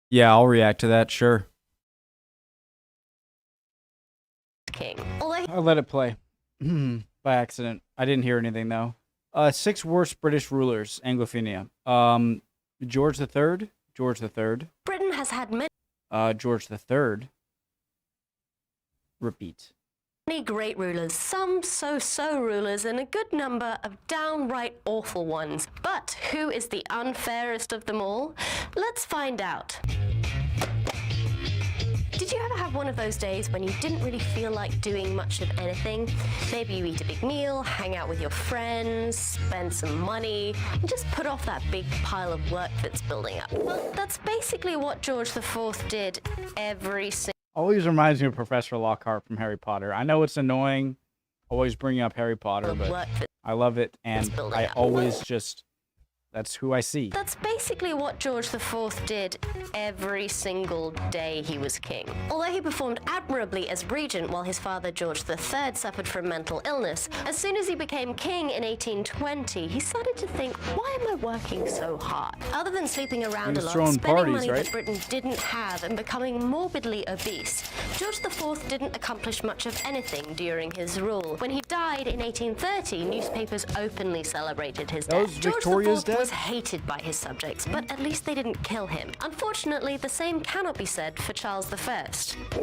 Yeah, I'll react to that, sure. King. I let it play. By accident. I didn't hear anything, though. Six worst British rulers, Anglophenia. George the Third. George the Third. Britain has had many George the Third. Repeat. great rulers, some so-so rulers, and a good number of downright awful ones. But who is the unfairest of them all? Let's find out. Did you ever have one of those days when you didn't really feel like doing much of anything? Maybe you eat a big meal, hang out with your friends, spend some money, and just put off that big pile of work that's building up. Well, that's basically what George IV did every single Always reminds me of Professor Lockhart from Harry Potter. I know it's annoying, always bringing up Harry Potter, but I love it, and I always just... That's who I see. That's basically what George IV did every single day he was king. Although he performed admirably as regent while his father George III suffered from mental illness, as soon as he became king in 1820, he started to think, why am I working so hard? Other than sleeping around a lot, spending money that Britain didn't have, and becoming morbidly obese, George IV didn't accomplish much of anything during his rule. When he died in 1830, newspapers openly celebrated his death. George IV was hated by his subjects, but at least they didn't kill him. Unfortunately, the same cannot be said for Charles I.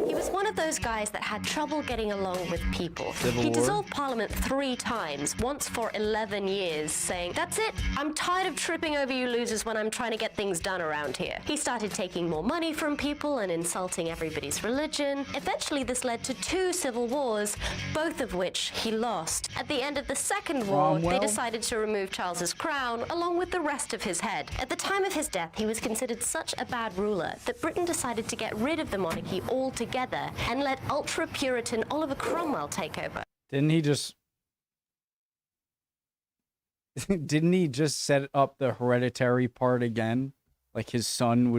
He was one of those guys that had trouble getting along with people. He dissolved Parliament 3 times, once for 11 years, saying, "That's it, I'm tired of tripping over you losers when I'm trying to get things done around here." He started taking more money from people and insulting everybody's religion. Eventually, this led to 2 civil wars, both of which he lost. At the end of the Second War, they decided to remove Charles's crown, along with the rest of his head. At the time of his death, he was considered such a bad ruler that Britain decided to get rid of the monarchy altogether and let ultra-Puritan Oliver Cromwell take over. Didn't he just set up the hereditary part again? Like his son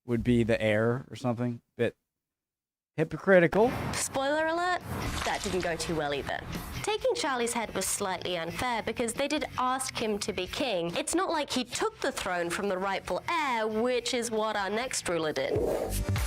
would be the heir or something? Bit hypocritical. Spoiler alert, that didn't go too well either. Taking Charlie's head was slightly unfair because they did ask him to be king. It's not like he took the throne from the rightful heir, which is what our next ruler did.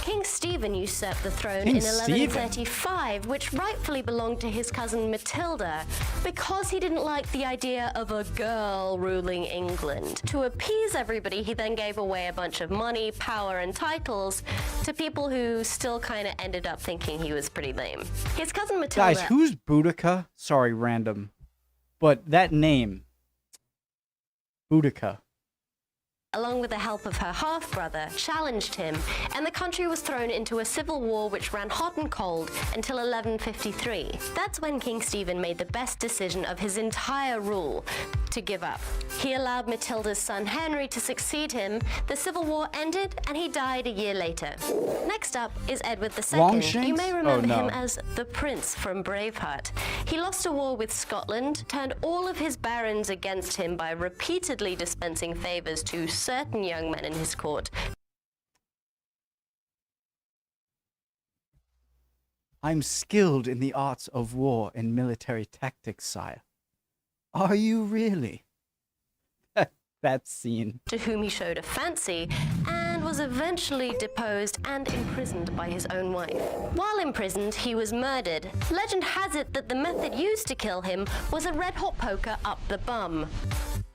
King Stephen usurped the throne in 1135, which rightfully belonged to his cousin Matilda, because he didn't like the idea of a girl ruling England. To appease everybody, he then gave away a bunch of money, power, and titles to people who still kind of ended up thinking he was pretty lame. His cousin Matilda... Guys, who's Boudica? Sorry, random. But that name, Boudica, along with the help of her half-brother, challenged him, and the country was thrown into a civil war which ran hot and cold until 1153. That's when King Stephen made the best decision of his entire rule, to give up. He allowed Matilda's son Henry to succeed him, the civil war ended, and he died a year later. Next up is Edward II. You may remember him as the Prince from Braveheart. He lost a war with Scotland, turned all of his barons against him by repeatedly dispensing favours to certain young men in his court. I'm skilled in the arts of war and military tactics, sire. Are you really? That scene. To whom he showed a fancy and was eventually deposed and imprisoned by his own wife. While imprisoned, he was murdered. Legend has it that the method used to kill him was a red-hot poker up the bum.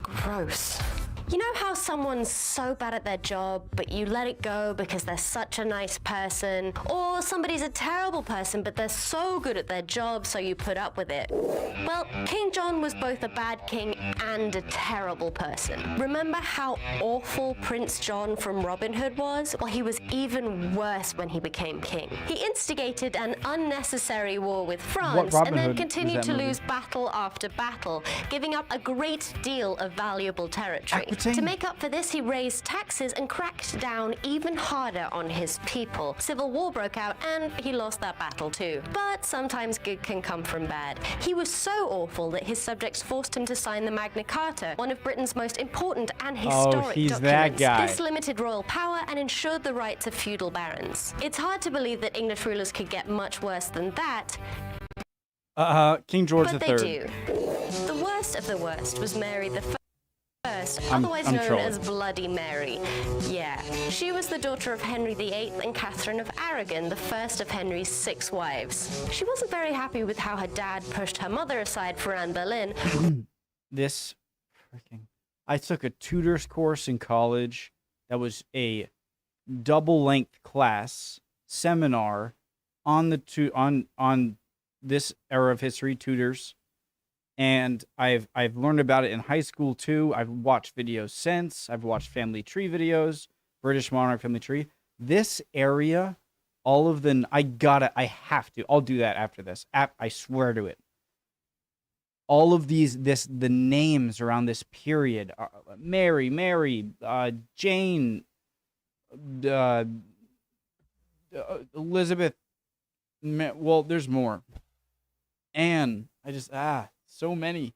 Gross. You know how someone's so bad at their job, but you let it go because they're such a nice person? Or somebody's a terrible person, but they're so good at their job, so you put up with it? Well, King John was both a bad king and a terrible person. Remember how awful Prince John from Robin Hood was? Well, he was even worse when he became king. He instigated an unnecessary war with France and then continued to lose battle after battle, giving up a great deal of valuable territory. To make up for this, he raised taxes and cracked down even harder on his people. Civil war broke out, and he lost that battle too. But sometimes good can come from bad. He was so awful that his subjects forced him to sign the Magna Carta, one of Britain's most important and historic documents. That guy. This limited royal power and ensured the rights of feudal barons. It's hard to believe that English rulers could get much worse than that. King George III. But they do. The worst of the worst was Mary the Otherwise known as Bloody Mary. Yeah, she was the daughter of Henry VIII and Catherine of Aragon, the first of Henry's 6 wives. She wasn't very happy with how her dad pushed her mother aside for Anne Boleyn. I took a tutors course in college that was a double-length class seminar on the on this era of history, tutors. And I've learned about it in high school too. I've watched videos since. I've watched family tree videos, British monarch family tree. This area, all of the I have to. I'll do that after this. I swear to it. All of the names around this period are Mary, Jane, Elizabeth. Well, there's more. Anne. So many.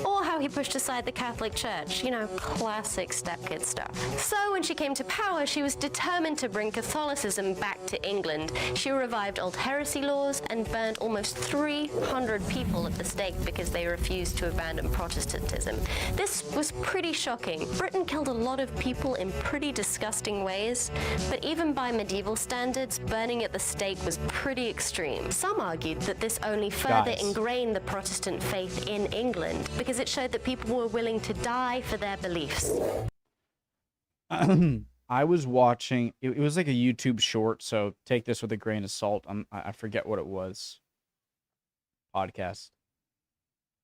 Or how he pushed aside the Catholic Church. You know, classic stepkid stuff. So when she came to power, she was determined to bring Catholicism back to England. She revived old heresy laws and burned almost 300 people at the stake because they refused to abandon Protestantism. This was pretty shocking. Britain killed a lot of people in pretty disgusting ways, but even by medieval standards, burning at the stake was pretty extreme. Some argued that this only further ingrained the Protestant faith in England because it showed that people were willing to die for their beliefs. I was watching, it was like a YouTube short, so take this with a grain of salt. I forget what it was. Podcast.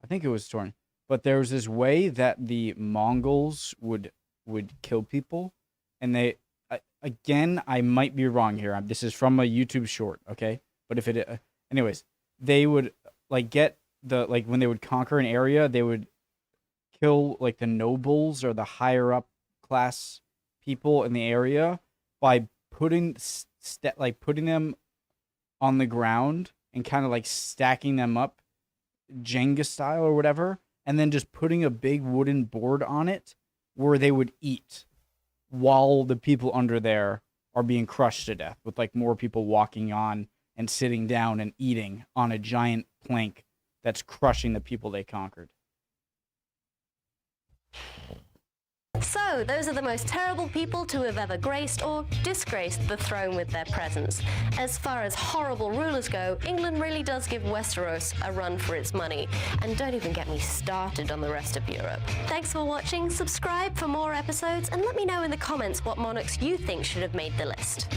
I think it was torn. But there was this way that the Mongols would kill people, and they, again, I might be wrong here. This is from a YouTube short, okay? But if it, anyways, they would get when they would conquer an area, they would kill the nobles or the higher up class people in the area by putting them on the ground and kind of stacking them up Jenga style or whatever, and then just putting a big wooden board on it where they would eat while the people under there are being crushed to death, with more people walking on and sitting down and eating on a giant plank that's crushing the people they conquered. So, those are the most terrible people to have ever graced or disgraced the throne with their presence. As far as horrible rulers go, England really does give Westeros a run for its money. And don't even get me started on the rest of Europe. Thanks for watching, subscribe for more episodes, and let me know in the comments what monarchs you think should have made the list.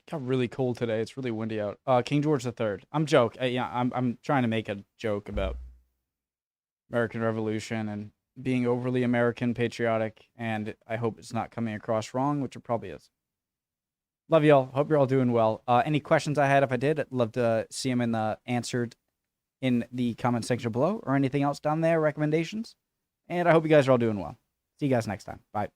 Got really cold today. It's really windy out. King George III. I'm trying to make a joke about American Revolution and being overly American patriotic, and I hope it's not coming across wrong, which it probably is. Love y'all. Hope you're all doing well. Any questions I had, if I did, I'd love to see them answered in the comment section below, or anything else down there, recommendations. And I hope you guys are all doing well. See you guys next time. Bye.